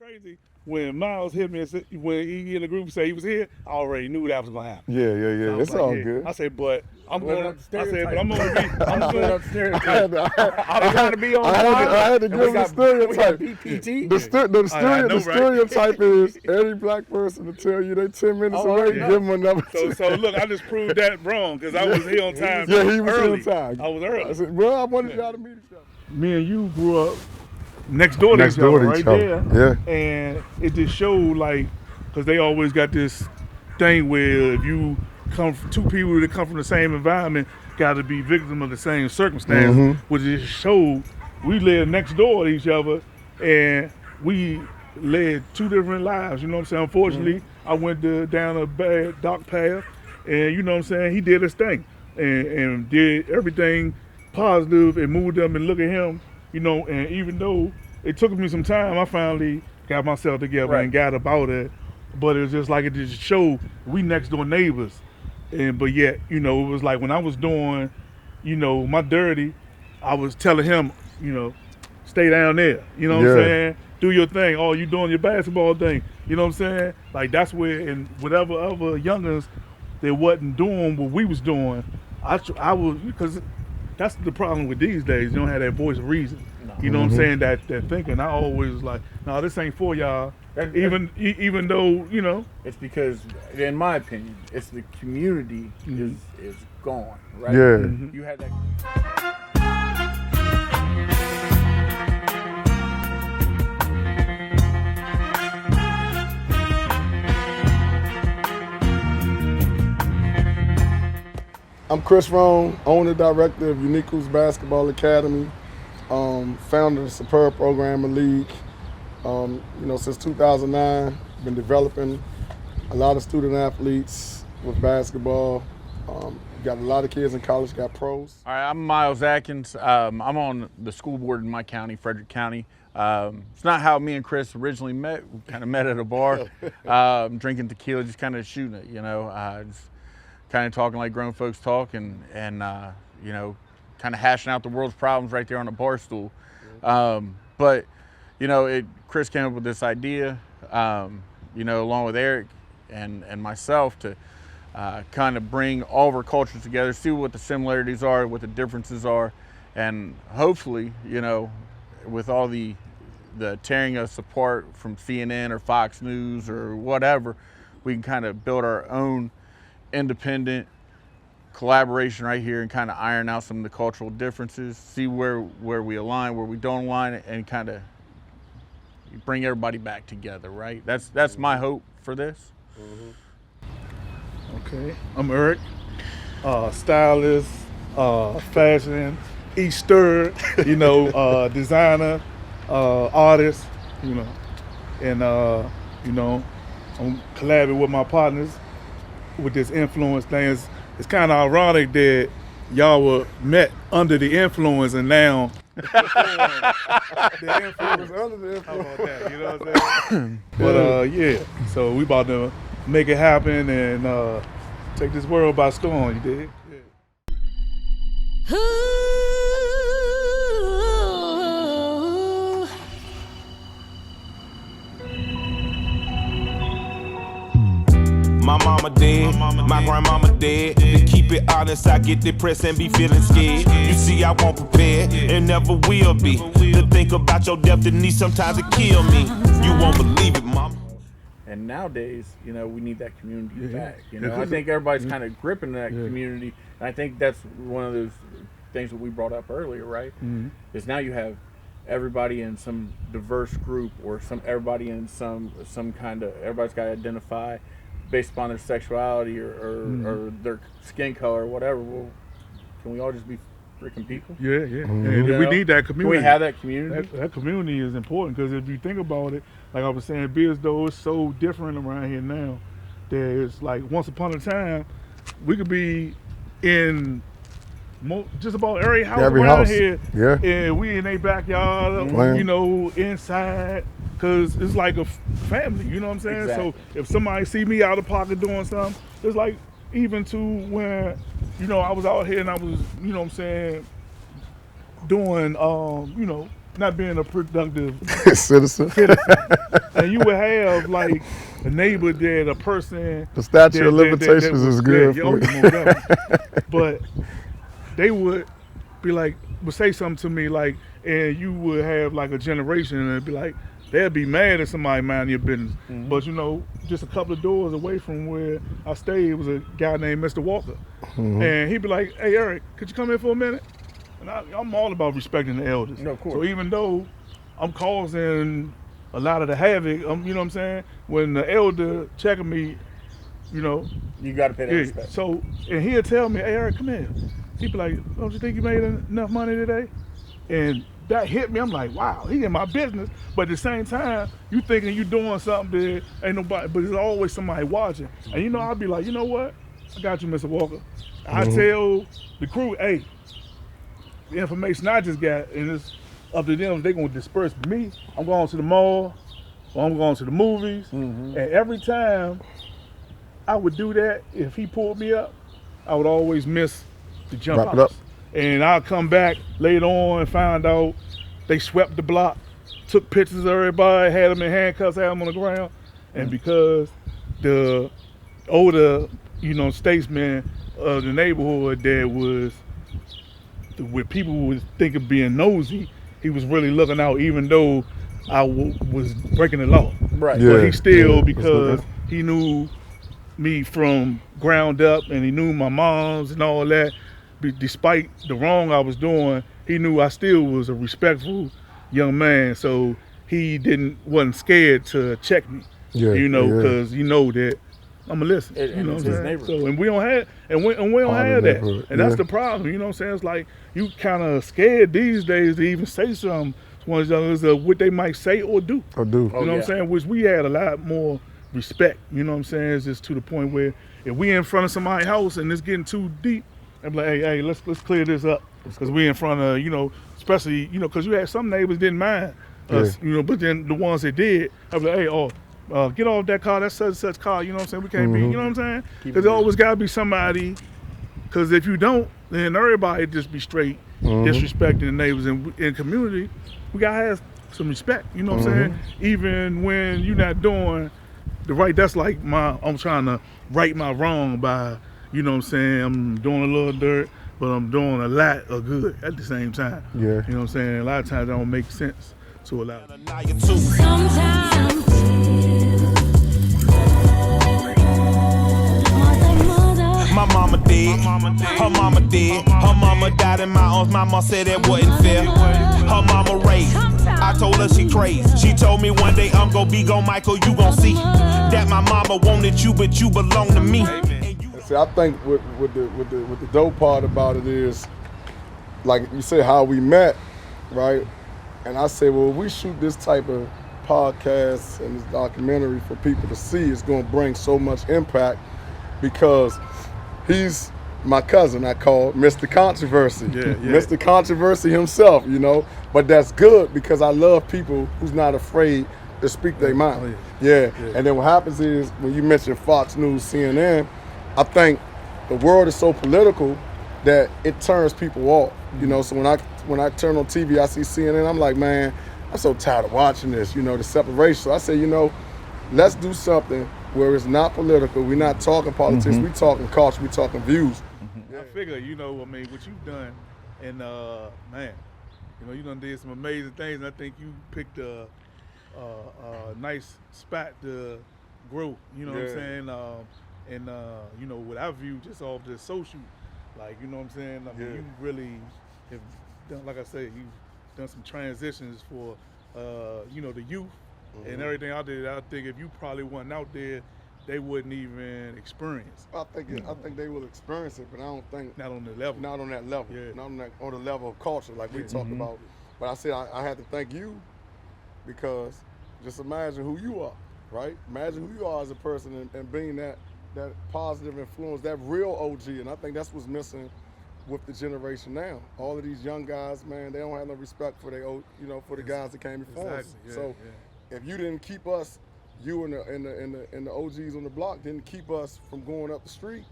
Crazy. When Miles hit me, and said, when he in the group said he was here, I already knew that was gonna happen. Yeah. It's like, all good. I said, but I'm Living gonna. up the I said, but stereotype. I'm gonna be. I'm Living gonna. up the stereotype. I was trying to be on I had to and give we him the got stereotype. BPT. The stereotype is any black person to tell you they 10 minutes away, give them another. So look, I just proved that wrong because I was here on time. Yeah, he was early. here on time. I was early. I said, well, I wanted y'all to meet each other. Me and you grew up next door to each other, right there. Yeah. And it just showed like, because they always got this thing where if you come from two people that come from the same environment, got to be victim of the same circumstances, which just showed we lived next door to each other and we led two different lives, you know what I'm saying? Unfortunately, I went down a bad dark path and you know what I'm saying, he did his thing and did everything positive and moved up and look at him, you know, and even though it took me some time, I finally got myself together and got about it. But it was just like it just showed we next door neighbors. But yet, you know, it was like when I was doing, you know, my dirty, I was telling him, you know, stay down there. You know what I'm saying? Do your thing. Oh, you doing your basketball thing. You know what I'm saying? Like that's where, and whatever other youngers that wasn't doing what we was doing, I was, because that's the problem with these days. You don't have that voice of reason. You know what I'm saying? That thinking. I always was like, no, this ain't for y'all. Even though, you know. It's because, in my opinion, it's the community is gone, right? Yeah. You had that. I'm Chris Rhone, owner director of Unique's Basketball Academy, founder of the Superb Program and League. You know, since 2009, been developing a lot of student athletes with basketball. Got a lot of kids in college, got pros. All right, I'm Miles Adkins. I'm on the school board in my county, Frederick County. It's not how me and Chris originally met. We kind of met at a bar, drinking tequila, just kind of shooting it, you know. Just kind of talking like grown folks talk and you know, kind of hashing out the world's problems right there on a bar stool. But, you know, Chris came up with this idea, you know, along with Eric and myself to kind of bring all of our cultures together, see what the similarities are, what the differences are, and hopefully, you know, with all the tearing us apart from CNN or Fox News or whatever, we can kind of build our own independent collaboration right here and kind of iron out some of the cultural differences, see where we align, where we don't align, and kind of bring everybody back together, right? That's my hope for this. Okay, I'm Eric, stylist, fashion, Easter, you know, designer, artist, you know, and you know, I'm collaborating with my partners with this influence thing. It's kind of ironic that y'all were met under the influence and now the influence under the influence. How about that? You know what I'm saying? But yeah, so we about to make it happen and take this world by storm. You dig? Yeah. My mama dead, my grandmama dead. To keep it honest, I get depressed and be feeling scared. You see, I won't prepare and never will be. To think about your destiny, sometimes it kill me. You won't believe it, mama. And nowadays, you know, we need that community back. You know, I think everybody's kind of gripping that community. And I think that's one of those things that we brought up earlier, right? Is now you have everybody in some diverse group or everybody in some kind of, everybody's got to identify based upon their sexuality or their skin color or whatever. Well, can we all just be freaking people? Yeah. And we need that community. Can we have that community? That community is important because if you think about it, like I was saying, be as though it's so different around here now. There's like once upon a time, we could be in just about every house around here, and we in their backyard, you know, inside. Cause it's like a family, you know what I'm saying? Exactly. So if somebody see me out of pocket doing something, it's like even to when, you know, I was out here and I was, you know what I'm saying, doing, you know, not being a productive citizen. And you would have like a neighbor that a person. The statute of limitations is good for you. But they would be like, would say something to me like, and you would have like a generation and it'd be like, they'd be mad at somebody minding your business. Mm-hmm. But you know, just a couple of doors away from where I stayed was a guy named Mr. Walker. Mm-hmm. And he'd be like, hey Eric, could you come here for a minute? And I'm all about respecting the elders. No, of course. So even though I'm causing a lot of the havoc, you know what I'm saying? When the elder checking me, you know. You got to pay that Yeah. respect. So, and he'll tell me, hey Eric, come here. He'd be like, don't you think you made enough money today? And that hit me. I'm like, wow, he in my business. But at the same time, you thinking you doing something that ain't nobody, but there's always somebody watching. And you know, I'll be like, you know what? I got you, Mr. Walker. I tell the crew, hey, the information I just got, and it's up to them, they gonna disperse me. I'm going to the mall, or I'm going to the movies. And every time I would do that, if he pulled me up, I would always miss the jump Wrap it outs. up. And I'll come back later on and find out they swept the block, took pictures of everybody, had them in handcuffs, had them on the ground. And because the older, you know, statesman of the neighborhood that was, where people would think of being nosy, he was really looking out even though I was breaking the law. Right. Yeah. But he still, Yeah. because he knew me from ground up and he knew my moms and all that, despite the wrong I was doing, he knew I still was a respectful young man, so he wasn't scared to check me. Yeah, You know, yeah. because you know that I'm gonna listen. And You know it's what his I'm saying? neighborhood. So and we don't have we don't Part of have the that. neighborhood, And that's yeah. the problem, you know what I'm saying? It's like you kinda scared these days to even say something to one another of what they might say or do. I do. You know what I'm saying? Which we had a lot more respect. You know what I'm saying? It's just to the point where if we in front of somebody's house and it's getting too deep, I'm like, hey, let's clear this up because we in front of, you know, especially, you know, because you had some neighbors didn't mind us, you know, but then the ones that did, I'm like, hey, get off that car, that's such and such car. You know what I'm saying? We can't be, you know what I'm saying? Because there always got to be somebody. Because if you don't, then everybody just be straight disrespecting the neighbors. And in community, we got to have some respect. You know what I'm saying? Even when you're not doing the right, that's like I'm trying to right my wrong by, you know what I'm saying? I'm doing a little dirt, but I'm doing a lot of good at the same time. Yeah. You know what I'm saying? A lot of times that don't make sense to a lot of people. Sometimes My mama dead, her mama dead, her mama died in my arms, my mama said it wasn't fair. Her mama raised, I told her she crazy. She told me one day I'm gonna be gone, Michael, you gon' see that my mama wanted you, but you belong to me. See, I think with the dope part about it is, like you said, how we met, right? And I say, well, if we shoot this type of podcast and this documentary for people to see, it's going to bring so much impact because he's my cousin. I call Mr. Controversy. Mr. Controversy himself, you know. But that's good because I love people who's not afraid to speak their mind. Yeah. And then what happens is when you mention Fox News, CNN, I think the world is so political that it turns people off. You know, so when I turn on TV, I see CNN, I'm like, man, I'm so tired of watching this, you know, the separation. So I say, you know, let's do something where it's not political. We're not talking politics, we talking culture, we talking views. I figure, you know, I mean, what you've done, and man, you know, you done did some amazing things, and I think you picked a nice spot to grow, you know what I'm saying? And you know, what I view just off the social, like, you know what I'm saying? I mean, you really have done, like I said, you've done some transitions for, you know, the youth and everything out there. I think if you probably wasn't out there, they wouldn't even experience. I think they will experience it, but I don't think Not on the level. not on that level, not on the level of culture like we talk about. But I said I had to thank you because just imagine who you are, right? Imagine who you are as a person and being that positive influence, that real OG, and I think that's what's missing with the generation now. All of these young guys, man, they don't have no respect for for the guys that came before us. So if you didn't keep us, you and the OGs on the block didn't keep us from going up the street.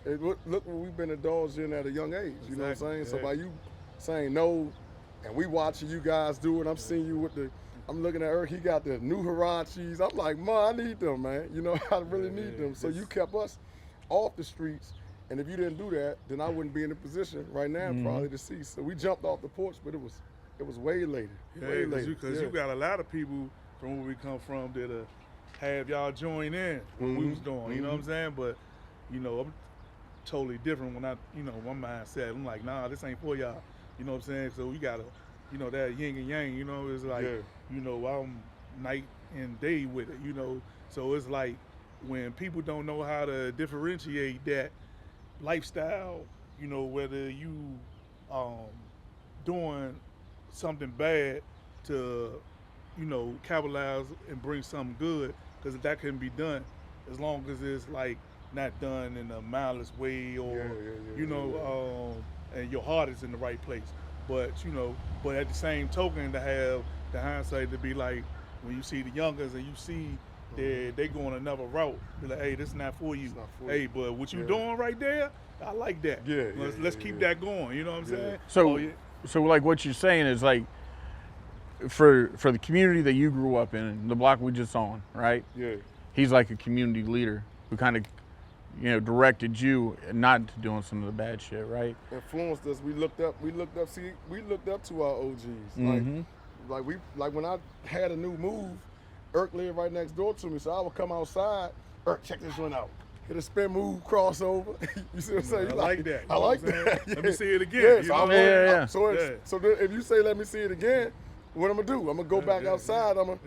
Look what we've been indulged in at a young age. You know what I'm saying? So by you saying no And we watching you guys do it. I'm seeing you with I'm looking at Eric, he got the new Hirachis. I'm like, I need them, man. You know, I really need them. So you kept us off the streets. And if you didn't do that, then I wouldn't be in a position right now probably to see. So we jumped off the porch, but it was way later. Yeah, way later. Because you got a lot of people from where we come from that have y'all join in what we was doing. You know what I'm saying? But, you know, I'm totally different when my mindset. I'm like, nah, this ain't for y'all. You know what I'm saying? So we got to, you know, that yin and yang, you know, it's like, you know, I'm night and day with it, you know. So it's like when people don't know how to differentiate that lifestyle, you know, whether you doing something bad to, you know, capitalize and bring something good, because that can be done as long as it's like not done in a malice way or, you know, and your heart is in the right place. But, you know, but at the same token, to have the hindsight to be like, when you see the youngers and you see that they going another route, be like, hey, this is not for you. Hey, but what you doing right there, I like that. Let's keep that going. You know what I'm saying? So like what you're saying is like, for the community that you grew up in, the block we just on, right? Yeah. He's like a community leader who kind of, you know, directed you not to doing some of the bad shit, right? Influenced us. We looked up to our OGs. Like when I had a new move, Irk lived right next door to me, so I would come outside, Irk, check this one out. Hit a spin move, crossover. You see what I'm saying? I like that. I like that. Let me see it again. So if you say let me see it again, what I'm gonna do? I'm gonna go back outside. I'm gonna,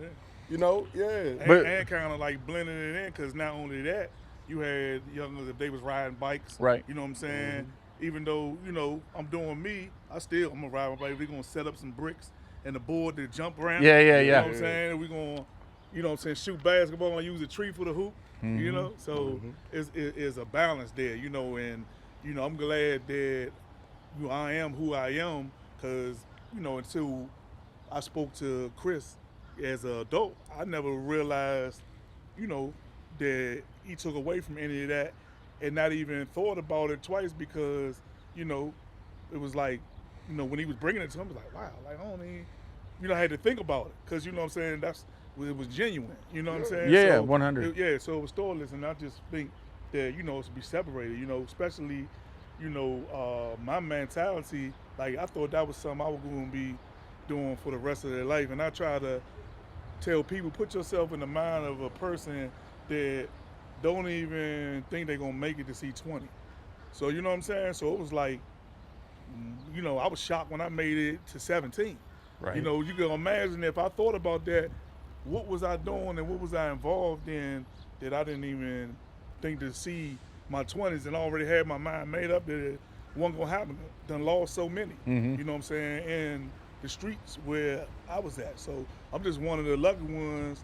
you know, and kind of like blending it in, because not only that, you had youngers, if they was riding bikes, right? You know what I'm saying? Even though, you know, I'm doing me, I'm gonna ride my bike. We're gonna set up some bricks and the board to jump around. You know what I'm saying? We're gonna, you know what I'm saying, shoot basketball and use a tree for the hoop. You know, so it's a balance there, you know, and, you know, I'm glad that I am who I am, because, you know, until I spoke to Chris as an adult, I never realized, you know, that he took away from any of that and not even thought about it twice, because, you know, it was like, you know, when he was bringing it to him, I was like, wow, like, I don't even, you know, I had to think about it, because, you know what I'm saying, it was genuine, you know what I'm saying? Yeah, so, 100. So it was thoughtless, and I just think that, you know, it's to be separated, you know, especially, you know, my mentality, like, I thought that was something I was going to be doing for the rest of their life, and I try to tell people, put yourself in the mind of a person that don't even think they're going to make it to see 20. So, you know what I'm saying? So it was like, you know, I was shocked when I made it to 17. Right. You know, you can imagine if I thought about that, what was I doing and what was I involved in that I didn't even think to see my 20s, and already had my mind made up that it wasn't going to happen. Done lost so many, you know what I'm saying, in the streets where I was at. So I'm just one of the lucky ones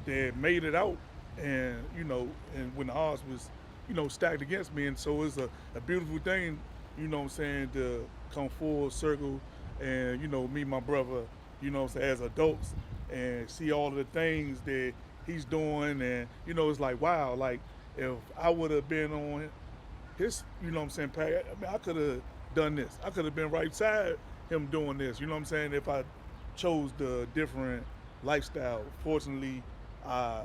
that made it out, and, you know, and when the odds was, you know, stacked against me. And so it's a beautiful thing, you know what I'm saying, to come full circle and, you know, meet my brother, you know what I'm saying, as adults, and see all of the things that he's doing. And, you know, it's like, wow, like, if I would have been on his, you know what I'm saying, path, I mean, I could have done this. I could have been right beside him doing this, you know what I'm saying, if I chose the different lifestyle. Fortunately, I,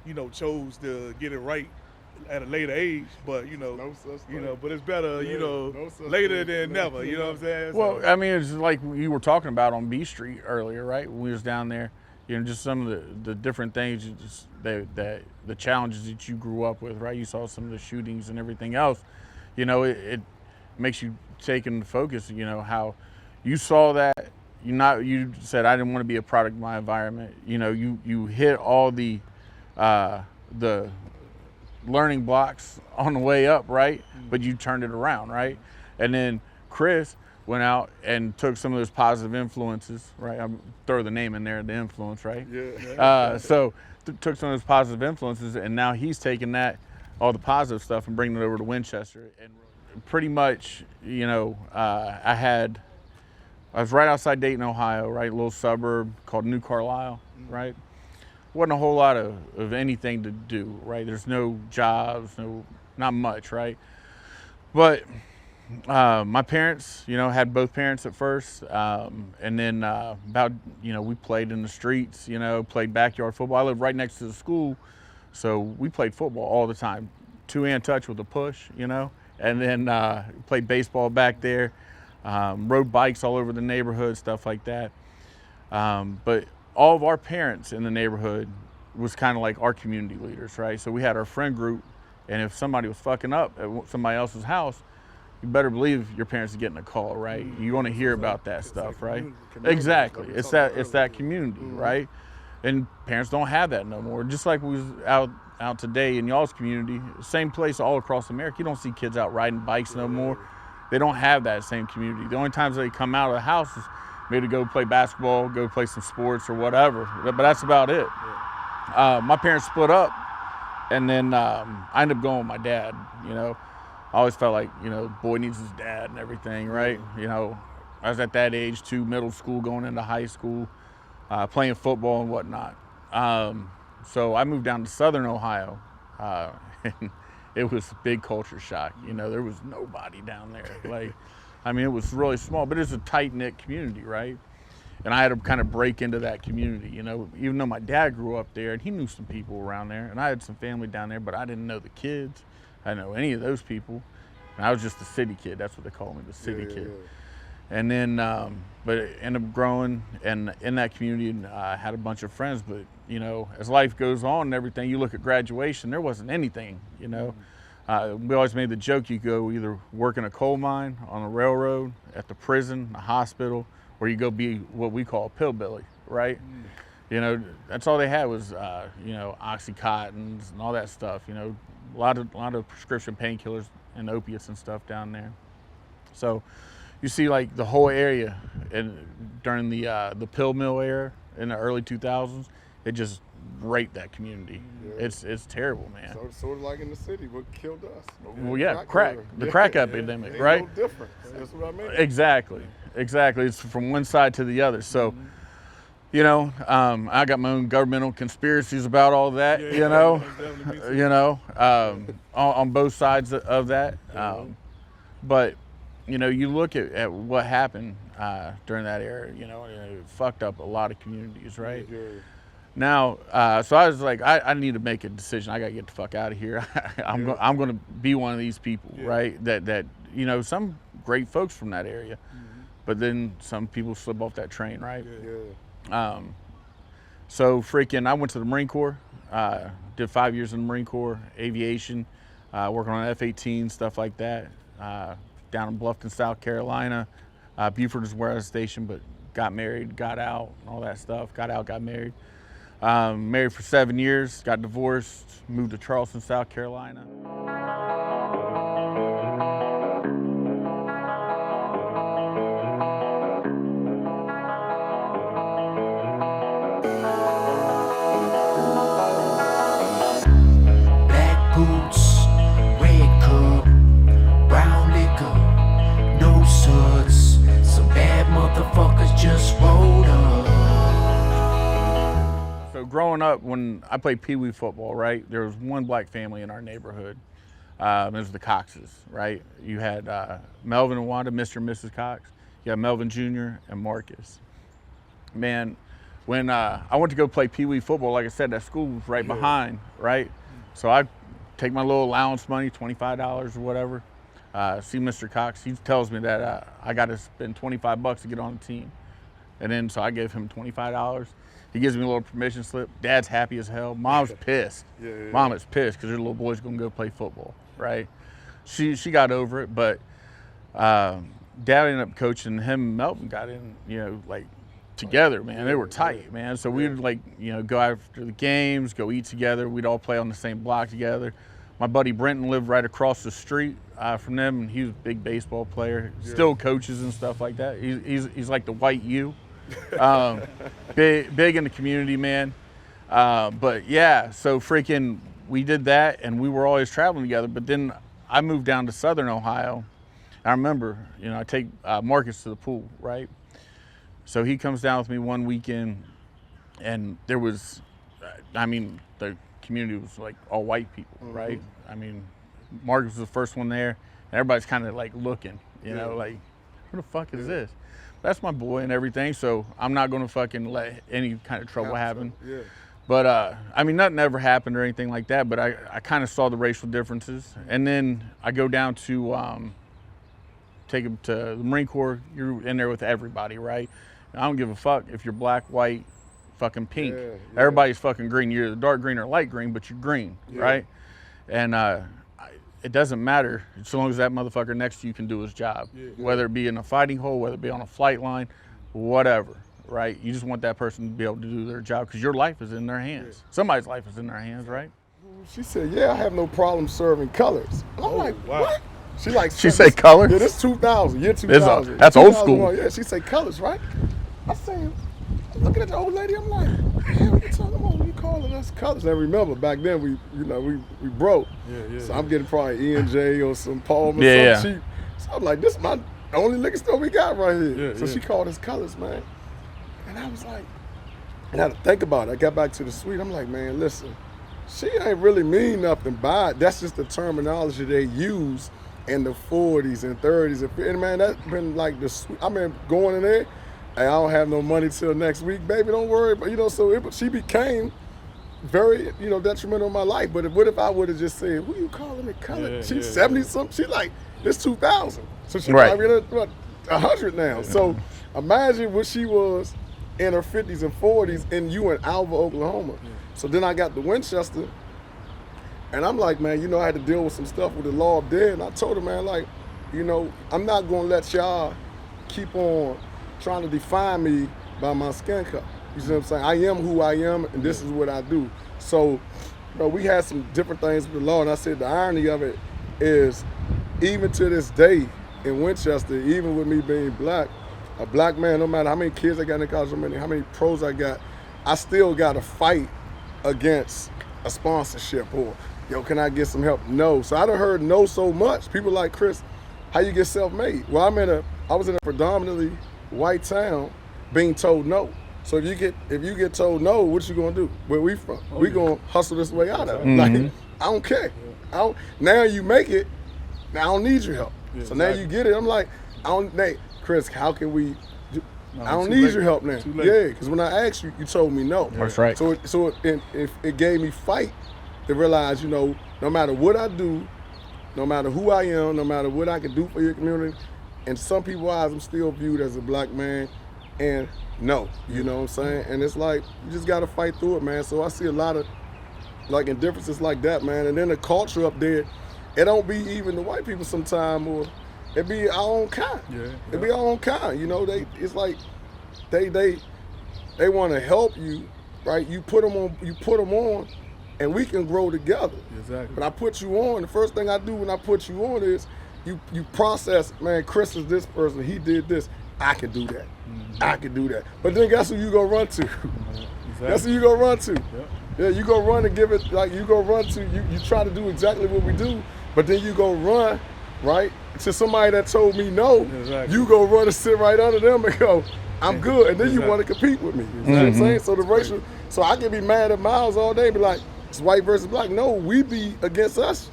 you know, chose to get it right at a later age, but, you know, but it's better, you know, later than never, you know what I'm saying? Well, I mean, it's like you were talking about on B Street earlier, right? When we was down there, you know, just some of the different things, that the challenges that you grew up with, right? You saw some of the shootings and everything else. You know, it makes you take into focus, you know, how you saw that. You said, I didn't want to be a product of my environment. You know, you hit all the learning blocks on the way up, right? But you turned it around, right? And then Chris went out and took some of those positive influences, right? I'm throw the name in there, the influence, right? So took some of those positive influences, and now he's taking that, all the positive stuff, and bringing it over to Winchester. And pretty much, you know, I was right outside Dayton, Ohio, right? A little suburb called New Carlisle, right? Wasn't a whole lot of anything to do, right? There's no jobs, not much, right? But My parents, had both parents at first. And then we played in the streets, played backyard football. I lived right next to the school, so we played football all the time. Two-hand touch with a push, and then played baseball back there, rode bikes all over the neighborhood, stuff like that. But all of our parents in the neighborhood was kind of like our community leaders, right? So we had our friend group, and if somebody was fucking up at somebody else's house, you better believe your parents are getting a call, right? You want to hear about that stuff, right? Exactly. It's that community, right? And parents don't have that no more. Just like we was out today in y'all's community, same place all across America. You don't see kids out riding bikes no more. They don't have that same community. The only times they come out of the house is maybe to go play basketball, go play some sports or whatever. But that's about it. My parents split up, and then I ended up going with my dad, I always felt like, boy needs his dad and everything, right? I was at that age too, middle school, going into high school, playing football and whatnot. So I moved down to Southern Ohio, and it was a big culture shock. There was nobody down there. It was really small, but it's a tight-knit community, right? And I had to kind of break into that community, even though my dad grew up there and he knew some people around there, and I had some family down there, but I didn't know the kids. I didn't know any of those people. And I was just the city kid. That's what they call me, the city kid. And then, but it ended up growing, and in that community, I had a bunch of friends. But as life goes on and everything, you look at graduation, there wasn't anything. We always made the joke: you go either work in a coal mine, on a railroad, at the prison, a hospital, or you go be what we call a pillbilly, right? That's all they had was Oxycontins and all that stuff. A lot of prescription painkillers and opiates and stuff down there. So you see like the whole area, and during the pill mill era in the early 2000s, it just raped that community. It's terrible, man. So sort of like in the city, what killed us? Well, yeah, the crack epidemic, right? No difference. That's what I mean. Exactly. It's from one side to the other. So, I got my own governmental conspiracies about all that. On both sides of that. But you look at what happened during that era. It fucked up a lot of communities, right? Yeah. Now, so I was like, I need to make a decision. I got to get the fuck out of here. I'm going to be one of these people, right? That some great folks from that area, but then some people slip off that train, right? So I went to the Marine Corps, did 5 years in the Marine Corps, aviation, working on F-18, stuff like that, down in Bluffton, South Carolina. Beaufort is where I was stationed, but got married, got out, all that stuff, got out, got married. Married for 7 years, got divorced, moved to Charleston, South Carolina. Black boots, red cup, brown liquor, no suds. Some bad motherfuckers just rolled up. So growing up, when I played Pee Wee football, right, there was one black family in our neighborhood. It was the Coxes, right? You had Melvin and Wanda, Mr. and Mrs. Cox. You had Melvin Jr. and Marcus. Man, when I went to go play Pee Wee football, like I said, that school was right behind, right? So I take my little allowance money, $25 or whatever, see Mr. Cox. He tells me that I got to spend $25 to get on the team. And then, so I gave him $25. He gives me a little permission slip. Dad's happy as hell. Mom's pissed. Mom is pissed because her little boy's gonna go play football, right? She got over it, but Dad ended up coaching. Him and Melvin got in, together, man. They were tight, man. So we would go after the games, go eat together. We'd all play on the same block together. My buddy Brenton lived right across the street from them, and he was a big baseball player. Still coaches and stuff like that. He's like the white U. Big in the community, man. But yeah, so we did that, and we were always traveling together. But then I moved down to Southern Ohio. I remember, I take Marcus to the pool, right? So he comes down with me one weekend, and there was, the community was like all white people, right? Marcus was the first one there. Everybody's kind of like looking, you know, like, who the fuck is this? That's my boy and everything, so I'm not gonna fucking let any kind of trouble happen. Yeah. But I mean, nothing ever happened or anything like that, but I kind of saw the racial differences. And then I go down to take him to the Marine Corps. You're in there with everybody, right? I don't give a fuck if you're black, white, fucking pink. Yeah. Everybody's fucking green. You're dark green or light green, but you're green, right? And it doesn't matter as long as that motherfucker next to you can do his job, whether it be in a fighting hole, whether it be on a flight line, whatever, right? You just want that person to be able to do their job because your life is in their hands. Somebody's life is in their hands, right? She said, yeah, I have no problem serving colors. I'm like, what? She say colors? Yeah, this 2000, year 2000. That's old school. Yeah, she say colors, right? I say, looking at the old lady, I'm like, damn, what you talking about? You calling us colors? And remember, back then, we broke. So I'm getting probably E&J or some Palm or something cheap. So I'm like, this is my only liquor store we got right here. So she called us colors, man. And I was like, and I had to think about it. I got back to the suite. I'm like, man, listen, she ain't really mean nothing by it. That's just the terminology they use in the 40s and 30s. And man, that's been like the suite. I mean, going in there, hey, I don't have no money till next week, baby, don't worry. But, so she became very, detrimental in my life. But what if I would have just said, who you calling it color? She's 70-something. She like, this 2000. So she's probably what, 100 now. So imagine what she was in her 50s and 40s and you in Alva, Oklahoma. So then I got to Winchester, and I'm like, man, I had to deal with some stuff with the law up there. And I told her, man, like, I'm not going to let y'all keep on trying to define me by my skin color. You see what I'm saying? I am who I am, and this is what I do. So, we had some different things with the law, and I said the irony of it is, even to this day in Winchester, even with me being black, a black man, no matter how many kids I got in college, how many pros I got, I still got to fight against a sponsorship or, can I get some help? No. So I done heard no so much. People like, Chris, how you get self-made? Well, I was in a predominantly white town being told no. So if you get told no, what you gonna do? Where we from? We gonna hustle this way out of it. Like, I don't care. Now you make it, now I don't need your help. So now you get it. I'm like, Chris, how can we do? I don't need your help now. Yeah, because when I asked you, you told me no. That's right. So it gave me fight to realize, no matter what I do, no matter who I am, no matter what I can do for your community, in some people's eyes, I'm still viewed as a black man, and no, you know what I'm saying? And it's like, you just got to fight through it, man. So I see a lot of, like, indifferences like that, man. And then the culture up there, it don't be even the white people sometime, or it be our own kind. It be our own kind, it's like they want to help you, right? You put them on, and we can grow together. Exactly. But I put you on, the first thing I do when I put you on is you process, man, Chris is this person, he did this, I can do that. I can do that. But then guess who you gonna run to? Exactly. That's who you gonna run to. Yep. Yeah, you gonna run and give it, like you gonna run to, you try to do exactly what we do, but then you gonna run, right, to somebody that told me no. Exactly. You go run and sit right under them and go, I'm good, and then you want to compete with me. You know what I'm saying? So the racial, so I can be mad at Miles all day, be like, it's white versus black. No, we be against us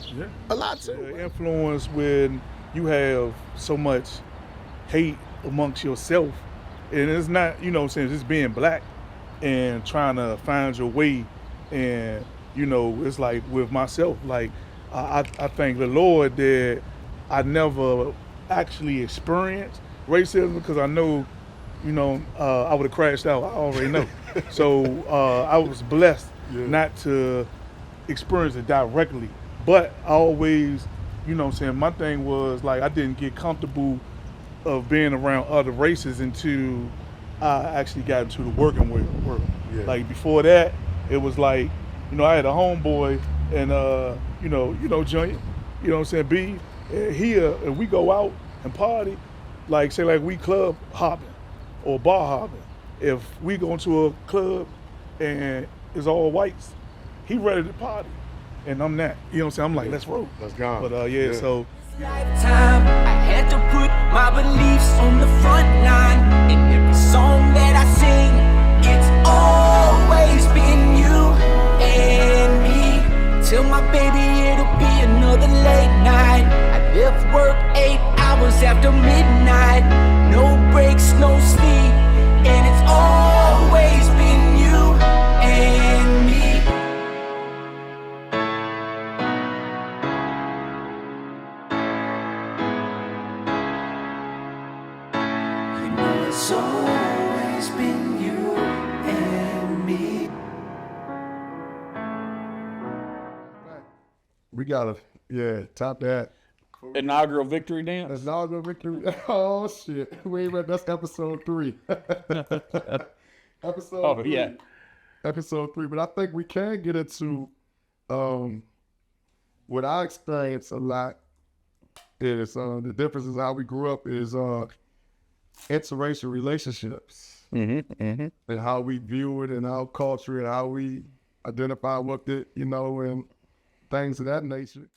a lot too. Influence when you have so much hate amongst yourself, and it's not, it's being black and trying to find your way, and it's like with myself, like I thank the Lord that I never actually experienced racism, because I know, I would have crashed out. I already know. So I was blessed not to experience it directly, but I always, my thing was like I didn't get comfortable of being around other races until I actually got into the working world. Like before that, it was like, I had a homeboy and Junior, B, here, and we go out and party, like say like we club hopping or bar hopping. If we go into a club and it's all whites, he ready to party, and I'm not. I'm like, let's roll. Let's go. But so. Lifetime, I had to put my beliefs on the front line. In every song that I sing, it's always been you and me. Till my baby, it'll be another late night. I live left work 8 hours after midnight. No breaks, no sleep, and it's always been you and me. You know it's always been you and me. We gotta, top that. Inaugural victory dance. That's not a victory. Oh shit! Wait a minute, that's episode 3. Episode 3. Yeah. Episode 3. But I think we can get into what I experience a lot is the difference is how we grew up is interracial relationships and how we view it and our culture and how we identify with it, and things of that nature.